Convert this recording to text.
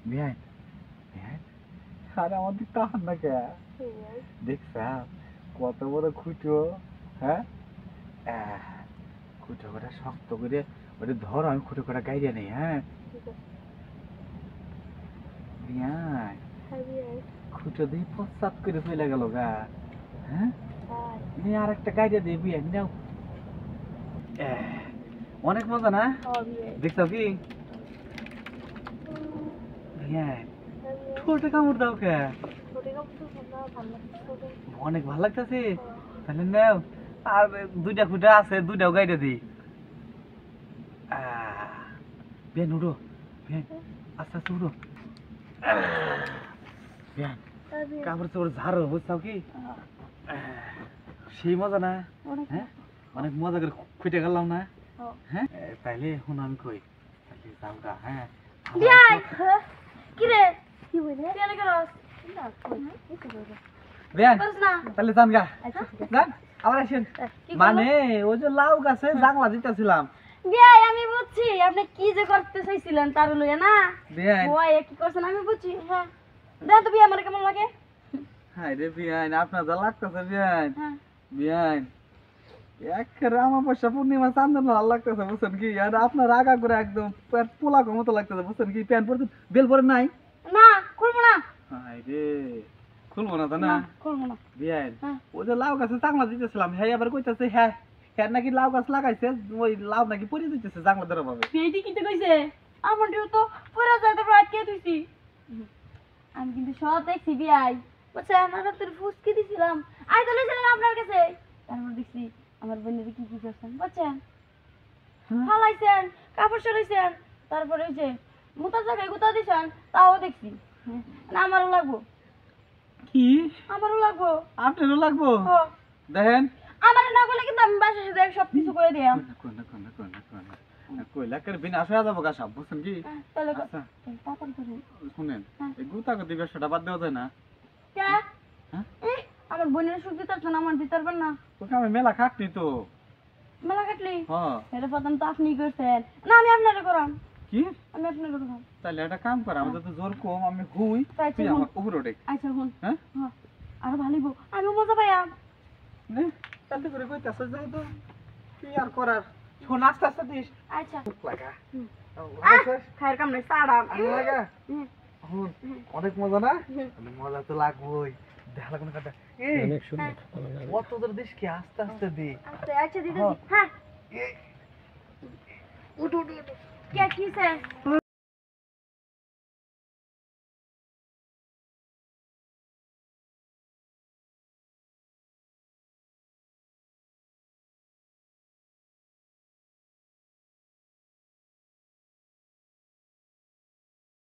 বিয়াই বিয়াই আরে আমার দিক তাহার না কে দেখছ কত বড় খুঁটো হ্যাঁ খুঁটো করে শক্ত করে ওটা ধর আমি খুঁটো করে গাইডে নেই হ্যাঁ বিয়াই খুঁটো দিয়ে পশ্চাৎ করে ফেলে গেল গা হ্যাঁ নিয়ে আর একটা গাইডে দিয়ে বিয়াই নাও অনেক মজা না দেখছ কি বিয়াই ঠোঁটে কামড় দাও কে অনেক ভালো লাগতেছে তাহলে নাও আর দুইটা খুঁটা আছে দুইটাও গাইডে দিই বেন উড়ো বেন আস্তে আস্তে উড়ো বেন কাপড় চোপড় ঝাড়ো বুঝছাও কি সেই মজা না হ্যাঁ অনেক মজা করে খুঁটে গেলাম না হ্যাঁ তাইলে এখন আমি কই তাইলে যাওগা হ্যাঁ কি রে কি বলে কেন করস বেন তাহলে যান গা যান আবার আসেন মানে ওই যে লাউ গাছে জাংলা দিতেছিলাম বিয়াই আমি বুঝছি আপনি কি যে করতে চাইছিলেন তার লইয়া না বিয়াই ওই কি করছেন আমি বুঝছি হ্যাঁ দেখ তো বিয়া আমার কেমন লাগে হাই রে বিয়াই আপনার যা লাগতেছে বিয়াই হ্যাঁ বিয়াই একেবারে আমার পয়সা পূর্ণিমা চান্দন লাল লাগতেছে বুঝছেন কি আর আপনার আগা করে একদম পোলা মতো লাগতেছে বুঝছেন কি প্যান্ট পরতে বেল পরে নাই না খুলবো না হাই রে খুলবো না তা না খুলবো না বিয়াই ওই যে লাউ গাছে জাংলা দিতেছিলাম হ্যাঁ আবার কইতাছে হ্যাঁ হ্যাঁ নাকি লাউ গাছ লাগাইছে ওই লাউ নাকি পরে দিতেছে জাংলা ধরে ভাবে পেটি কিতে কইছে আমার ডিউ তো পুরো যাইতে আটকে দিছি আমি কিন্তু সব দেখছি বিয়াই বুঝছেন আর তোর ফুসকি দিছিলাম আই তো লইছিলাম আপনার কাছে তারপর দেখছি আমার বোনের কি কি করছেন বুঝছেন ফালাইছেন কাপড় সরাইছেন তারপরে ওই যে মুতার জায়গায় গুতা দিছেন তাও দেখছি না আমারও লাগবো কি আমারও লাগবো আপনারও লাগবো ও দেখেন আমার না বলে কিন্তু আমি বাসা সাথে সব কিছু করে দিলাম কইলা করে বিনা আসা যাবো গা সব বুঝছেন কি তাহলে আচ্ছা তাড়াতাড়ি করে শুনেন এই গুতা গদি ব্যবসাটা বাদ দেওয়া যায় না কে হ্যাঁ আমার বোনের সুখ দিতে পারছেন আমার দিতে পারবেন না তোকে আমি মেলা খাটনি তো মেলা কাটলি হ্যাঁ এটা প্রথম তো আপনি করছেন না আমি আপনারে করাম কি আমি আপনারে করাম তাহলে একটা কাম কর আমাদের তো জোর কম আমি হুই তাই তুই তো আমার উপরে ওঠে আচ্ছা হুন হ্যাঁ হ্যাঁ আর ভালিব আমি মজা পাইয়াম নে তাতে করে কইতাছ যেহেতু কি আর করার শোন আস্তে আস্তে দিস আচ্ছা লাগা খায়ের কাম নাই সাড়া লাগা হুন অনেক মজা না মজা তো লাগবেই দেখা লাগবে না কাটা অনেক সুন্দর কত দূর দিস কি আস্তে আস্তে দি আচ্ছা আচ্ছা দিদি হ্যাঁ উঠ উঠ উঠ কে কিছে